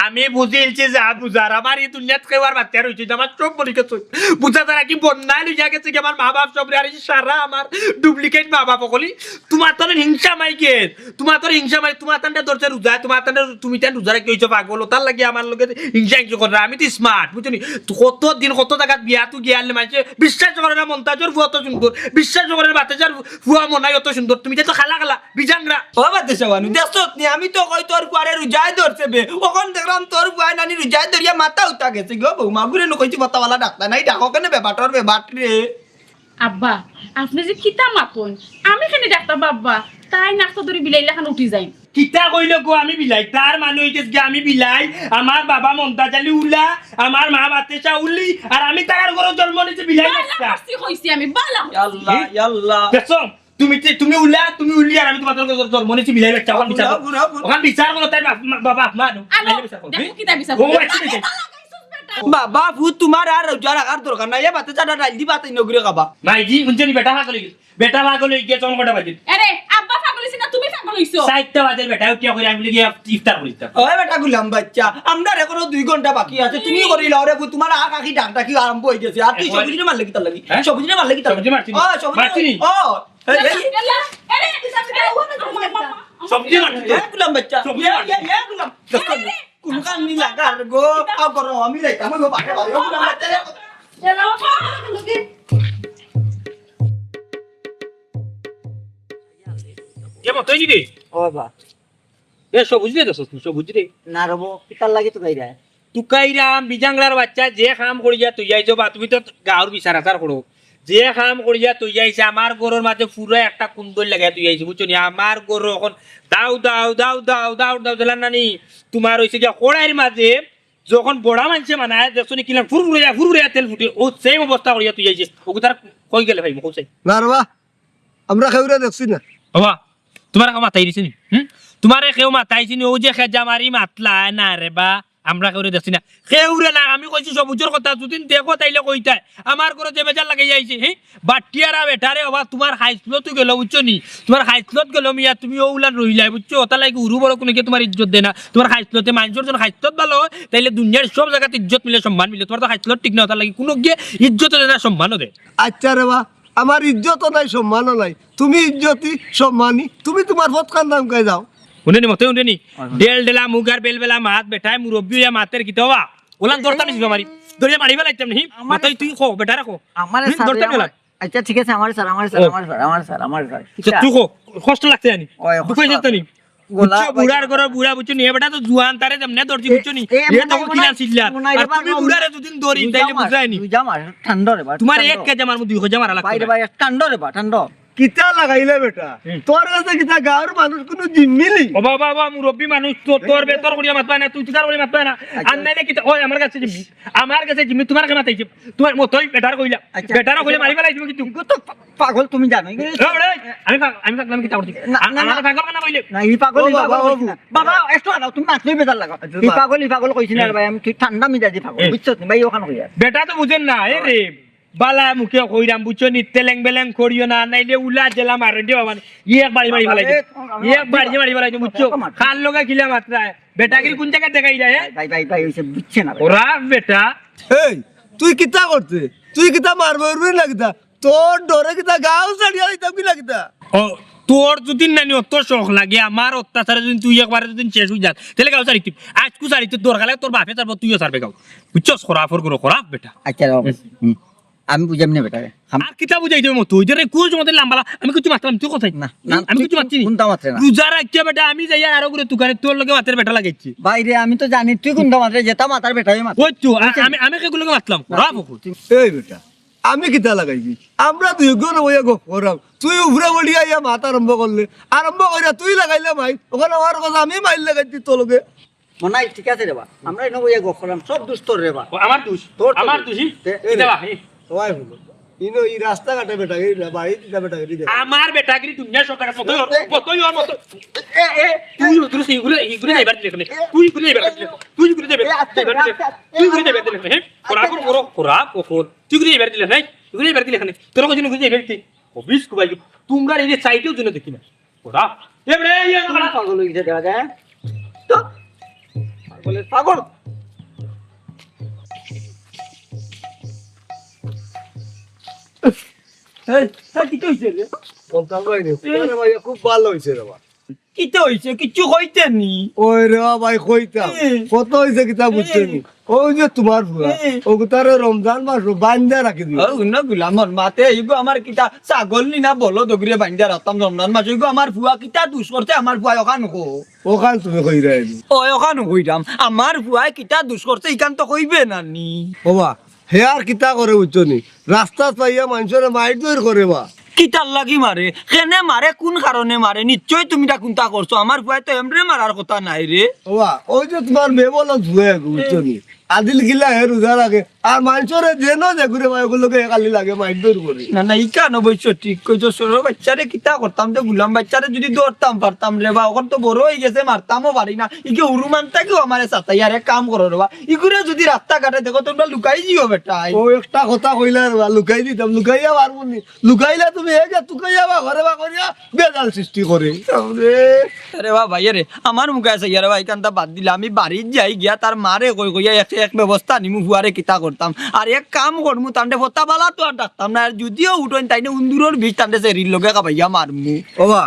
আমি বুঝিলছি যে বুঝার আমার এই দুনিয়াত কেউর বাচ্চা রয়েছে আমার চোখ বলি গেছে বুঝা তারা কি বন্যায় লইয়া গেছে কি আমার মা বাপ সব আর সারা আমার ডুপ্লিকেট মা বাপ কলি তোমার তো হিংসা মাই কে তোমার তো হিংসা মাই তোমার তান্ডে দরজা রোজা তোমার তান্ডে তুমি তান রোজা কি হইছো পাগল তার লাগি আমার লগে হিংসা করে আমি তো স্মার্ট বুঝছনি কত দিন কত জায়গা বিয়া তুই গিয়ালে মাইছে বিশ্বাস করে না মন্তাজর ফুয়া তো সুন্দর বিশ্বাস করে না বাতাজার ফুয়া মনাই অত সুন্দর তুমি তো খালা বিজাংরা ও বাদে সবানু দেখছত নি আমি তো কই তোর কুয়ারে রুজায় ধরছে বে ওখান দেখলাম তোর কুয়ায় নানি রুজায় ধরিয়া মাথা উঠা গেছে গো বৌমা ঘুরে নকইছি মাথাওয়ালা ডাক্তার নাই ডাকো কেন ব্যাপারটার ব্যাপার রে আব্বা আপনি যে কিতা মাতন আমি খানি ডাক্তার বাব্বা তাই নাস্তা ধরে বিলাইলা খান উঠি যাই। কিতা কইল গো আমি বিলাই তার মানে হইতেছে যে আমি বিলাই আমার বাবা মমতাজ আলী উল্লা আমার মা বাতেশা উল্লি আর আমি তার ঘরে জন্ম নিতে বিলাই বালা বাচ্চা করছি কইছি আমি বালা করছি। আল্লাহ আল্লাহ দেখছো তুমি উল্লি আর আমি তোমার ঘরে জন্ম নিতে বিলাই বাচ্চা ওখান বিচার করো। বুড়া, বুড়া। ওখান বিচার করো তাই বাবা মা আলো বিচার করো দেখো কিতা বিচার ও করো। আচ্ছা ঠিক আছে। বাবা ভূত তোমার আর রোজা রাখার দরকার নাই এ বাতে চাটা ডাল দি বাতে নগরে খাবা মাইজি শুনছেন বেটা ভাগ হয়ে গেছে বেটা ভাগ হয়ে গিয়ে চল কটা বাজে আরে আব্বা পাগল হইছে না তুমি পাগল হইছো। 7টা বাজে বেটা উঠিয়া করে আমি গিয়ে ইফতার করিতাম ওই বেটা গুলাম বাচ্চা আমরা এখনো 2 ঘন্টা বাকি আছে তুমি করিলা ওরে ভূত তোমার আখ আখি ডাক ডাকি আরম্ভ হয়ে গেছে আর তুই সবুজ মারলে কি তার লাগি হ্যাঁ? সবুজ মারলে কি তার সবুজে মারছিনি? ও সবুজ মারছিনি? ও এই, এই, আরে সবজি মারছি এ গুলাম বাচ্চা সবুজ এ, মারছি। এ, এ গুলাম কোন কান নি লাগার গো আ করো আমি লাইতাম গো বাবা গুলাম বাচ্চা কেমন তুই নি রে ও বাবা এ সবুজ রে দছ সবুজ রে না রবো কিতার লাগি তো গাইরা তুকাইরাম বিজাংলার বাচ্চা যে কাম করিয়া তুই যাইছো বা তুমি তো গাঁর বিচার আচার করো যে কাম করিয়া তুই যাইছে আমার গরুর মাঝে পুরো একটা কুন্দল লাগাই তুই যাইছি বুঝছো নি আমার গরু এখন দাও দিলাম নানি তোমার হয়েছে যে কড়াইয়ের মাঝে যখন বড়া মানছে মানায় দেখছো নি কিলাম ফুরফুরিয়া তেল ফুটে ও সেম অবস্থা করিয়া তুই যাইছে ওকে তার কই গেলে ভাই মুখ চাই না রে বা আমরা খেউরা দেখছি না বাবা তোমার কেউ মাথায় দিছি নি তোমার কেউ মাথাইছি নি ও যে খেজা মারি মাতলা না রে বা আমরা কেউ দেখছি না কেউরে না আমি কইছি সবুজের কথা যদি দেখো তাইলে কইতাই আমার ঘরে যে বেজার লাগাই যাইছে হ্যাঁ বাটিয়ারা বেটারে বাবা তোমার হাইস্কুলত গেল বুঝছো নি তোমার হাইস্কুলত গেল মিয়া তুমি ওগুলা রইলাই বুঝছো ওটা লাগে উরু বড় কোনো তোমার ইজ্জত দেয় না তোমার হাইস্কুলতে মানুষের জন্য হাইস্কুলত ভালো তাইলে দুনিয়ার সব জায়গাতে ইজ্জত মিলে সম্মান মিলে তোমার তো হাইস্কুলত ঠিক না ওটা লাগে কোনো গিয়ে ইজ্জত দেয় না সম্মানও দেয় আচ্ছা রে বা আমার ইজ্জতও নাই সম্মানও নাই তুমি ইজ্জতি সম্মানী তুমি তোমার পথকার নাম কে যাও উনি মতে উনি ডেল ডেলা মুগার বেলবেলা মাত বেটায় মুরব্বী মাতের কি হওয়া ওলান দরতাম নিস মারি দরিয়া মারিবা লাগতাম নি মাতাই তুই খো বেটা রাখো আমার দরতাম গেলা আচ্ছা ঠিক আছে আমার স্যার তুই খো কষ্ট লাগছে জানি ওই, দুঃখ কষ্ট হইছে নি গোলা বুড়ার ঘর বুড়া বুঝছো নি বেটা তো জুয়ান তারে যেমনে দরজি বুঝছো নি এ তো কিনা ছিলা আর তুমি বুড়ারে দুদিন দরি তাইলে বুঝাইনি তুই জামার ঠান্ডা রে বা তোমার এক কেজি আমার 2 মারা লাগছে বাইরে ভাই ঠান্ডা রে বা ঠান্ডা কিতা লাগাইলে বেটা তোর কাছে কিতা গাঁর মানুষ কোনো জিম্মিলি বাবা মুরব্বী মানুষ তোর বেতর করিয়া মাতবা না তুই চিকার করিয়া মাতবা না আর নাইলে কি ওই আমার কাছে জিম্মি তোমার কাছে মাতাইছে তোমার মতই বেটার কইলা বেটার কইলে মারিবা লাইছো কি তুই তো পাগল তুমি জানো আমি পাগলাম কি করছি আমার পাগল না কইলে না এই পাগল ও এই বাবা, পাগল ও কইছি না। বাবা একটু আনাও তুমি মাতলই বেজার লাগা এই পাগল কইছি না রে ভাই আমি তুই ঠান্ডা মিজাজি পাগল বুঝছো না ভাই ওখানে কইয়া বেটা তো বুঝেন না এ রে বালা মুখে কইরাম বুঝছো নি তেলেং বেলেং করিও না নাইলে উলা জেলা মারে দিও মানে এক বাড়ি ফেলাই এক বাড়ি ফেলাই বুঝছো খাল লগা খিলা মাত্রা বেটা কি কোন জায়গা দেখাই যায় ভাই হইছে বুঝছে না ভাই। ওরা বেটা এই তুই কিতা করতে তুই কিতা মারবই না কিতা তোর ডরে কিতা গাও ছাড়িয়া দিতাম কিলা কিতা ও তোর যদি নানি অত শখ লাগে আমার অত্যাচারে যদি তুই একবারে যদি শেষ হয়ে যাস তাহলে গাও ছাড়িতি আজকু ছাড়িতি দরকার লাগে তোর বাপে ছাড়বো তুইও ছাড়বে গাও বুঝছস খরাফর করো খরাফ বেটা আচ্ছা আমি বুঝাম না বেটারে আর কিতা বুঝাই দেবে মতো ওই যে কোন সময় লাম্বালা আমি কিছু মাত্রাম তুই কোথায় না না আমি কিছু মাত্রি কোনটা মাত্রে না রোজা রাখিয়া বেটা আমি যাই আরো করে তুকারে তোর লগে মাতের বেটা লাগাইছি বাইরে আমি তো জানি তুই কোনটা মাত্রে যেটা মাতার বেটাই মাত্র ওই তো আমি আমি সেগুলোকে মাতলাম খরাফ এই বেটা আমি কিতা লাগাইছি আমরা দুই গণ হইয়া গো করাম তুই উপরে বলিয়া ইয়া মাত আরম্ভ করলে আরম্ভ করিয়া তুই লাগাইলে মাই ওখানে আমার কথা আমি মাইল লাগাইছি তোলকে মনে হয় ঠিক আছে রেবা আমরা এনে বইয়া গো করলাম সব দুষ্ট রেবা আমার দোষ তোর তো আমার দোষ। দোষী এই রে। দেবা সবাই হলো ইনো এই রাস্তা ঘাটে বেটা এই বাড়ি দিতা বেটা এই আমার বেটাগিরি দুনিয়া সব টাকা কতই ওর মতো তুই তুই সেইগুলো এইগুলো এবার দেখলে তুই করে এবার দেখলে তুই করে দেবে তুই করে দেবে দেখলে হ্যাঁ খরাপ করো খরাপ ওখর তুই করে এবার দিলে নাই তুই করে এবার দিলে এখানে তোর কাছে করে এবার দিতে অবিস কুবাই তোমরা এই যে চাইতেও জন্য দেখি না খরাপ এবারে ইয়া না পাগল হইছে দেওয়া যায় তো পাগলের পাগল কি হইছে রে বলতাম ভাই ভাই খুব ভালো হইছে রে বা কিতে হইছে কিছু হইতে নি ওই রে ভাই কইতাম কত হইছে কিতা বুঝছেনি ওই যে তোমার ফুয়া ও তারে রমজান মাস বান্ধা রাখি দিও না গুলামর মাতে ইগো আমার কিতা ছাগল নি না বলো দগরিয়ে বান্দিয়া রাতাম রমজান মাস ইগো আমার ফুয়া কিতা দুষ করতে আমার ফুয়া ওখান কো ওখান তুমি কই রাইবি ও ওখান কইরাম আমার ফুয়া কিতা দুষ করতে ইকান তো কইবে না নি ওবা হে আর কিতা করে বুঝছনি রাস্তা পাইয়া মানুষের মাইট দৌড় করে বা কিতার লাগি মারে কেনে মারে কোন কারণে মারে নিশ্চয় তুমি তা কোনটা করছো আমার ফুয়া তো এমরে মারার কথা নাই রে ওবা ওই যে তোমার মেয়ে বলো ধুয়ে বুঝছনি আদিল গিলা হে রোজা লাগে আর মানুষের যেন যে ঘুরে ভাই ওগুলোকে কালি লাগে মাইট দৌড় করে না না ইকান অবশ্য ঠিক কইছো ছোট বাচ্চারে কিতা করতাম তো গুলাম বাচ্চারে যদি দৌড়তাম পারতাম রে বা ওখান তো বড় হয়ে গেছে মারতামও পারি না ইকে উরুমানটাকেও আমার সাথে আর এক কাম করো রে বা ইগুরে যদি রাস্তা ঘাটে দেখো তোমরা লুকাই দিও বেটাই ও একটা কথা কইলা রে বা, লুকাই দিতাম লুকাইয়া পারবো নি লুকাইলে তুমি হে যে তুকাইয়া বা ঘরে বা করিয়া বেজাল সৃষ্টি করে আরে বা ভাই রে আমার মুখে আছে ইয়ারে ভাই কান্তা বাদ দিলে আমি বাড়ির যাই গিয়া তার মারে কই কইয়া এক ব্যবস্থা নিমু ফুয়ারে কিতা করতাম আর এক কাম করমু তান্ডে ফতা বালা তো আর ডাকতাম না আর যদিও উঠোন তাইনে উন্দুরের বিষ তান্ডে সেরির লগে কাবাইয়া মারমু ওবা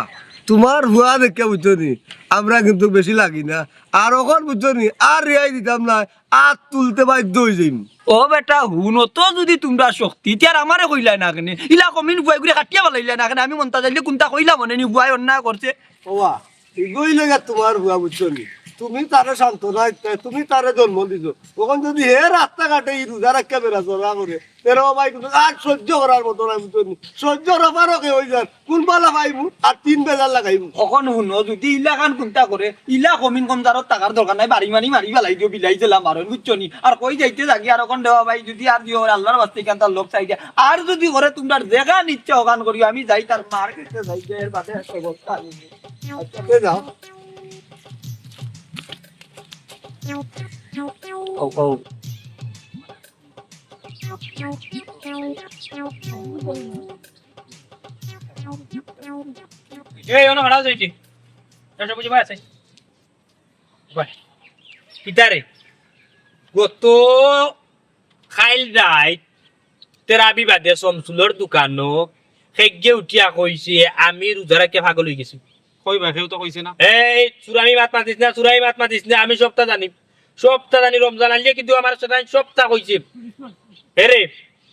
তোমার ভুয়া দেখে বুঝছনি আমরা কিন্তু বেশি লাগি না আর ওখান বুঝছনি আর রেয়াই দিতাম না আর তুলতে বাধ্য হয়ে যাইম ও বেটা হুনো তো যদি তোমরা শক্তি তিয়ার আমারে কইলাই না কেনে ইলা কমিন বুয়াই করে কাটিয়া বলাইলা না কেনে আমি মনটা যাইলে কোনটা কইলা মনে নি বুয়াই অন্যায় করছে ওবা এগোই লাগা তোমার ভুয়া বুঝছনি তুমি তারে সান্ত্বনা দিতে তুমি তারে জন্ম দিছো ওখান যদি হে রাস্তাঘাটে এই রোজা রাখা বেড়া চলা করে তেরো ভাই কিন্তু আর সহ্য করার মতো নাই বুঝছনি সহ্য রাফারকে হয়ে যান কোন পালা পাইবো আর 3 বেজার লাগাইবো কখন হুনো যদি ইলা খান কোনটা করে ইলা কমিন কম যারত টাকার দরকার নাই বাড়ি মানি মারি বেলাই দিও বিলাই দিলাম আর বুঝছো নি আর কই যাইতে থাকি আর ওখান দেওয়া ভাই যদি আর দিও আল্লাহর বাস্তে কান তার লোক চাই দিয়া আর যদি করে তোমরা দেখা নিচ্ছে ওখান করিও আমি যাই তার মার্কেটে যাই এর বাদে একটা অবস্থা আচ্ছা যাও এই অন হাড়াও যাইছি এটা বুঝি ভাই আছে ভাই কিতারে গত খাইল রাইত তেরা বিবাদে সমসুলর দোকানো হেগে উঠিয়া কইছে আমি রোজারাকে পাগল হয়ে গেছি কই ভাই কেউ তো কইছে না এই চুরামি মাত মাতিস না আমি সবটা জানি রমজান আনলে কিন্তু আমার সাথে সবটা কইছে হেরে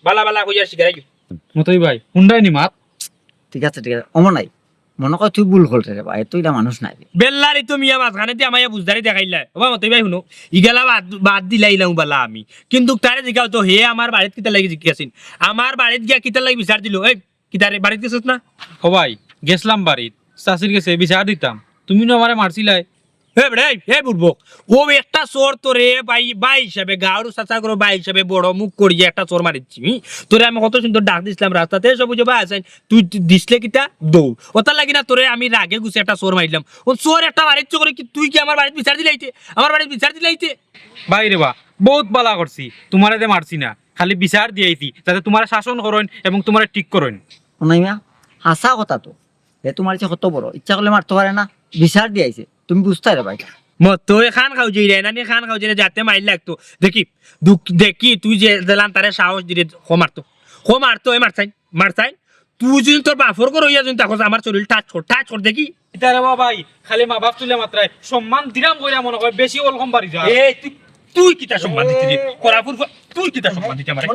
বালা বালা কইয়া শিখাই মতই ভাই হুন্ডাই নি মাত ঠিক আছে অমন নাই মনে কর তুই ভুল করতে রে ভাই তুই না মানুষ নাই বেল্লারি তো মিয়া মাঝখানে দিয়ে আমায় বুঝদারি দেখাইলা বাবা মতই ভাই শুনো ইগালা বাদ দিলাইলাম বালা আমি কিন্তু তারে জিগাও তো হে আমার বাড়িতে কিতা লাগি জিজ্ঞাসিন আমার বাড়িতে গিয়া কিতা লাগি বিচার দিল এই কিতারে বাড়িতে গেছিস না ও ভাই গেছলাম বাড়িত চাষির গেছে বিচার দিতাম তুমি না আমারে মারছিলাই হে বড় হে বুড়বক ও একটা চোর তোরে বাই হিসাবে গাঁর চাচা করো বাই হিসাবে বড় মুখ করিয়ে একটা চোর মারিছি তোরে আমি কত সুন্দর ডাক দিছিলাম রাস্তাতে সব বুঝে ভাই আছেন তুই দিসলে কিটা দৌড় ওটা লাগি না তোরে আমি রাগে গুছে একটা চোর মারিলাম ও চোর একটা বাড়ির চোর কি তুই কি আমার বাড়িতে বিচার দিলাইতে আমার বাড়িতে বিচার দিলাইতে ভাই রে বা বহুত বালা করছি তোমারে দে মারছি না খালি বিচার দিয়েছি যাতে তোমার শাসন করেন এবং তোমার ঠিক করেন নাই মিয়া হাসা কথা তো এ তোমার যে কত বড় ইচ্ছা করলে মারতে পারে না বিচার দিয়েছে তুমি বুঝতে রে ভাই মতো খান খাও যে রে না খান খাও যে যাতে মাইল লাগতো দেখি তুই যে দিলাম তারে সাহস দিলে খো মারতো এ মারছাই মারছাই তুই যদি তোর বাপর করে হইয়া যদি তাকো আমার শরীর টাচ কর দেখি এটা রে বাবা খালি মা বাপ তুলে মাত্রায় সম্মান দিরাম কইরা মনে হয় বেশি ওরকম বাড়ি যা এই তুই কিতা সম্মান দিতে রে কোরাপুর তুই কিতা সম্মান দিতে আমারে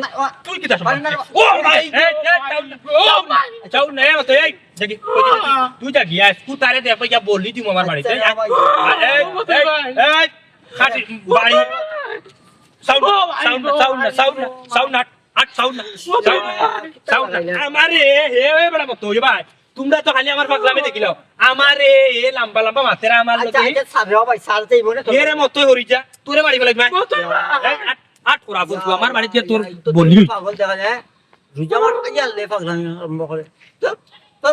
তুই কিতা সম্মান দিতে ও ভাই যাও না এ তো এই দেখি তুই যা গিয়া স্কুটারে দে কইয়া বললি তুই আমার বাড়িতে এই খাটি ভাই সাউন্ড আমারে হে বড় মত হই ভাই তোমরা তো খালি আমার পাগলামি দেখিলাও আমারে এ লম্বা লম্বা মাতেরা আমার আচ্ছা লগে আচ্ছা সার রে ভাই সার যাইব না এরে মত হরি যা তোরে মারি ফেলাই ভাই আট করা বলবো আমার বাড়িতে তোর বলি পাগল দেখা যায় রোজা মাস আইয়া লে পাগলামি আরম্ভ করে তো তো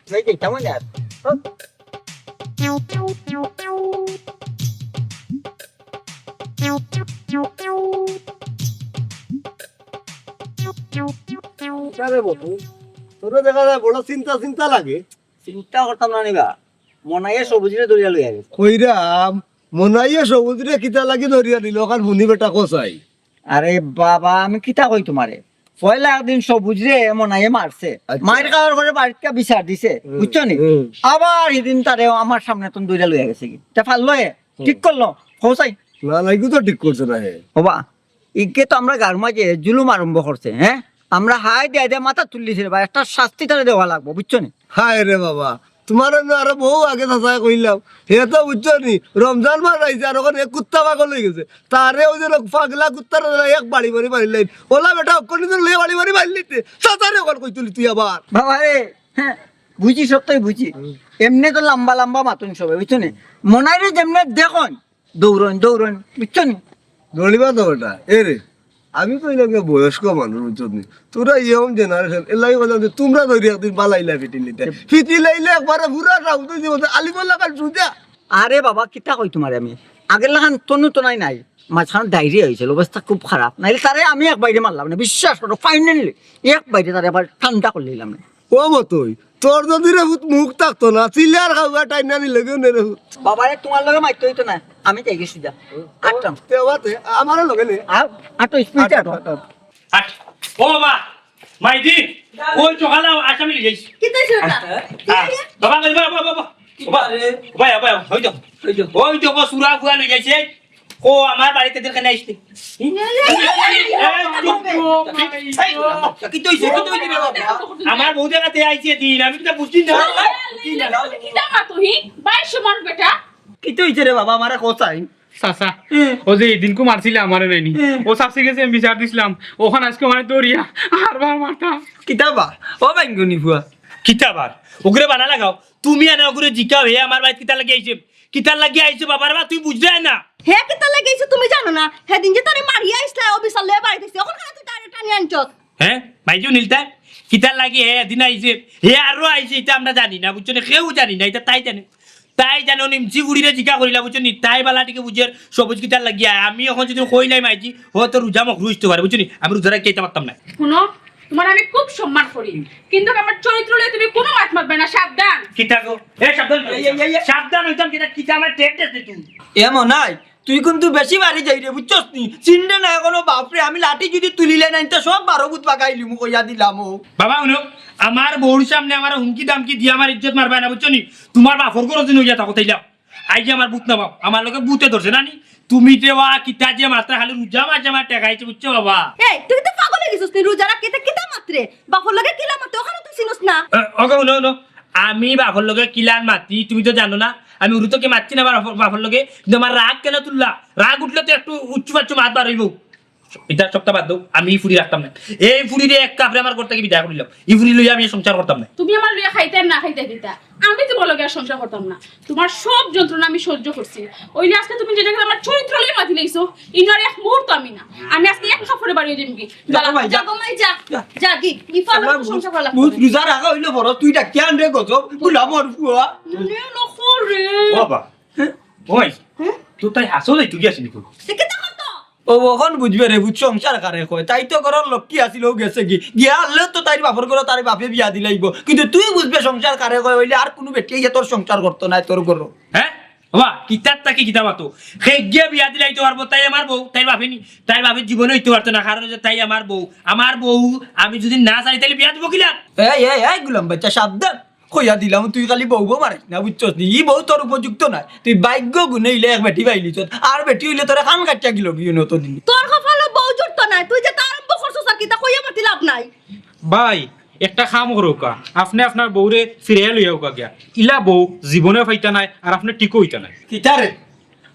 যাই যাই কেমন যায় আরে বন্ধু তোরে দেখা যায় বড় চিন্তা লাগে চিন্তা করতাম না নিবা মনাইয়ে সবুজরে দরিয়া লইয়া গেছে কইরাম মনাইয়ে সবুজ রে কিতা লাগি ধরিয়া দিল ওখান ভুনি বেটা কোসাই আরে বাবা আমি কিতা কই তোমারে পয়লা একদিন সবুজরে মনাইয়ে মারছে আচ্ছা। মায়ের খাওয়ার করে বাড়িতে বিচার দিছে বুঝছো নি আবার এদিন তারে আমার সামনে তুমি দরিয়া লইয়া গেছে কি তা ফাল লয়ে ঠিক করলো হোসাই না লাগি তো ঠিক করছে না হে হবা ইকে তো আমরা গার মাঝে জুলুম আরম্ভ করছে হ্যাঁ আমরা হাই দিয়ে দিয়ে মাথা তুললিছে বা একটা শাস্তি তারে দেওয়া লাগবো বুঝছো নি হায় রে বাবা তোমার আরো বহু আগে চাচা কইলাম হে তো বুঝছো নি রমজান মাস আইছে আর ওখানে এক কুত্তা পাগল হয়ে গেছে তারে ওই যে পাগলা কুত্তার এক বাড়ি বাড়ি মারিলেন ওলা বেটা অক্ষণি লে বাড়ি বাড়ি মারিলিতে চাচারে ওখানে কই তুলি তুই আবার বাবা রে হ্যাঁ বুঝি সত্যই বুঝি এমনি তো লম্বা লম্বা মাতুন সবাই বুঝছো নি মনাইরে যেমনে দেখুন দৌড়ন বুঝছো নি দৌড়িবা তো ওটা এ রে আমি কইলাম যে বয়স্ক মানুষ বুঝছো নি তোরা ইয়ং জেনারেশন এলাই বললাম যে তোমরা ধরি একদিন বালাইলা ফিটি লাইলে একবারে পুরা রাউন্ড দিব আলিবল্লা কাল সুজা আরে বাবা কিতা কই তোমার আমি আগের লাগান তনু তো নাই মাঝখানে ডায়রিয়া হয়েছিল অবস্থা খুব খারাপ নাইলে তারে আমি এক বাইরে মারলাম না বিশ্বাস করো ফাইনালি এক বাইরে তারে আবার ঠান্ডা করে নিলাম না ও মতই তোর যদি রে মুখ থাকতো না চিল্লার খাওয়া টাইম না নিলে কেউ নেই বাবারে তোমার লগে মারতে হইতো না আমি যাই গেছি যা আটটাম আমার লগে নে আটো স্পিড আটো আট ও বাবা মাইদি ওই চোখালা আসামি লিয়ে যাইছি কি তাইছো না বাবা বাবা বাবা বাবা বাবা ওই তো সুরা ফুয়া লই যাইছে ও আমার বাড়িতে দেখে নাইছে কি তুই রে বাবা আমার বউ জায়গাতে আইছে দিন আমি তো বুঝছি না কিতা মা তুই 22 মানুষ বেটা কি তো হইছে রে বাবা আমারে কোসাই চাচা ও যে এই দিনকু মারছিলে আমারে নাইনি ও শাস্তি গেছে আমি বিচার দিছিলাম ওখানে আজকে মানে দৌড়িয়া আর বার মারতাম কিতাবা ও বাইঙ্গুনি ফুয়া কিতাবার ওগরে বানা লাগাও তুমি আনা ওগরে জিকাও হে আমার বাড়িতে কিতা লাগি আইছে কিতা লাগি আইছে বাবার বা তুই বুঝছ না হে কিতা লাগাইছে তুমি জানো না হেদিন যে তারে মারিয়া আইছলা অফিসার লয়ে বাড়ি দিছে এখন তুই তারে টানি আনছস হ্যাঁ ভাইজু নীলতা কিতা লাগি হে দিন আইছে হে আরো আইছে এটা আমরা জানি না বুঝছো না কেউ জানি না এটা তাই জানো নিমচি বুড়িরে জিকা করিলা বুঝছো নি তাই বালাটিকে বুঝের সবুজ কিতার লাগিয়া আমি এখন যদি কই নাই মাইজি ও তো রোজা মুখ রুজতে পারে বুঝছো নি আমি রোজারা কেইতে পারতাম না শুনো তোমার আমি খুব সম্মান করি কিন্তু আমার চরিত্র লয়ে তুমি কোনো মাত মারবে না সাবধান কিতা গো এ সাবধান হইতাম কিতা আমার টেট দে তুই এমন নাই তুই কিন্তু বেশি বাড়ি যাই রে বুঝছস নি চিন্তা না কোনো বাপরে আমি লাঠি যদি তুলিলে নাই তো সব 12 বুত পাকাইলি মু কইয়া দিলাম ও বাবা উনো আমার বউর সামনে আমার হুমকি দামকি দিয়ে আমার ইজ্জত মারবা না বুঝছো নি তোমার বাপর গরজ দিন হইয়া থাকো তাইলা আই যে আমার বুত না বাপ আমার লগে বুতে ধরছে না নি তুমি দেওয়া কিতা যে মাত্রা খালি রোজা মাঝে আমার টেকাইছে বুঝছো বাবা এই তুই তো পাগল হয়ে গেছিস তুই রোজারা কেতে কিতা মাত্রে বাপর লগে কিলা মাত্রে ওখানে তুই চিনস না ওকে উনো আমি বাপর লগে কিলার মাতি তুমি তো জানো না আমি উরু তোকে মারছি না বাপর লগে কিন্তু আমার রাগ কেন তুললা রাগ উঠলে তো একটু উচ্চ পাচ্ছ মাত বার হইব এটা সপ্তাহ বাদ দাও আমি এই ফুড়ি রাখতাম না এই ফুড়িরে এক কাপড়ে আমার করতে বিদায় করিলাম এই ফুড়ি লইয়া আমি সংসার করতাম না তুমি আমার লইয়া খাইতে আর না খাইতে দিতা আমি তোমার লগে আর সংসার করতাম না তোমার সব যন্ত্রণা আমি সহ্য করছি ওইলে আজকে তুমি যেটা আমার চরিত্র লইয়া মাতি লইছো ইনার এক মুহূর্ত আমি না আমি আজকে এক কাপড়ে বাড়ি যাইম কি যা গমাই যা যা কি ইফালো সংসার করা বুঝ রোজা রাখা হইলো বড় তুই ডাকিয়ান রে গজব বুলাম ওর ফুয়া নে নখরে বাবা ওই তুই তাই হাসো নাই তুই আসিনি কই কিতা করত ও ওখন বুঝবে রে বুঝ সংসার কারে কয় তাই তো ঘরের লক্ষ্মী আসিল গেছে কি গিয়া আনলে তো তাই বাপর ঘর তার বাপে বিয়া দিলাইব কিন্তু তুই বুঝবে সংসার কারে কয় হইলে আর কোনো বেটিয়ে তোর সংসার করতো না তোর ঘর হ্যাঁ বাবা কিতাব তাকে কিতাব আতো সেই গিয়ে বিয়া দিলে হইতে পারবো তাই আমার বউ তাই ভাবেনি তাই ভাবে জীবনে হইতে পারতো না কারণ যে তাই আমার বউ আমি যদি না চাই তাহলে বিয়া দিব কিলা এই গুলাম বাচ্চা সাবধান কইয়া দিলাম তুই খালি বউ বউ মারিস না বুঝছস নি ই বউ তোর উপযুক্ত নাই তুই ভাগ্য গুনে হইলে এক বেটি পাইলি আর বেটি হইলে তোরা খান কাটিয়া গেল কি নতো দিন তোর কপালে বউ জুড়তো নাই তুই যে তার আরম্ভ করছস আর কিতা কইয়া মাতি লাভ নাই ভাই একটা কাম করোকা আপনি আপনার বউরে ফিরিয়ে লইয়া গিয়া ইলা বউ জীবনে ফাইতা নাই আর আপনি টিকো হইতা নাই কিতারে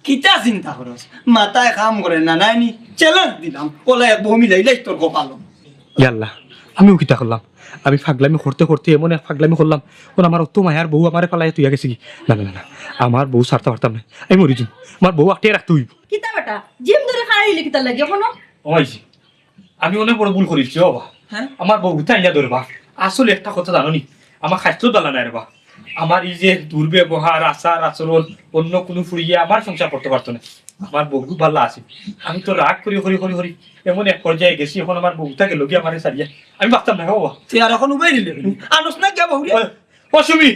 কিতা চিন্তা করস মাথায় কাম করে না নাইনি চ্যালেঞ্জ দিলাম ওলা এক বউ মিলাইলে তোর কপালো ইয়াল্লা আমিও কিতা করলাম আমি ফাগলামি করতে করতে এমন এক ফাগলামি করলাম কোন আমার অত মায়ার বউ আমার পালাই তুই গেছে কি না না না আমার বউ সারতে পারতাম না আমি মরি যাম আমার বউ আটকে রাখতে হইব কিতা বেটা জিম ধরে খাড়াইলি কিতা লাগে এখনো ওইছি আমি অনেক বড় ভুল করেছি বাবা হ্যাঁ আমার বউ তাইয়া ধরবা আসলে একটা কথা জানো নি আমার স্বাস্থ্য দালা নাই রে বা আমার এই যে দুর্ব্যবহার আচার আচরণ অন্য কোনো ফুরিয়ে আমার সংসার করতে পারতো না আমার বউ ভালো আছে আমি তো রাগ করি হরি হরি হরি এমন এক পর্যায়ে গেছি এখন আমার বউটাকে লগিয়ে আমার সারিয়া আমি বাঁচতাম না বাবা তুই আর এখন উবাই নিলে আনস না কে বউ রে অসুমি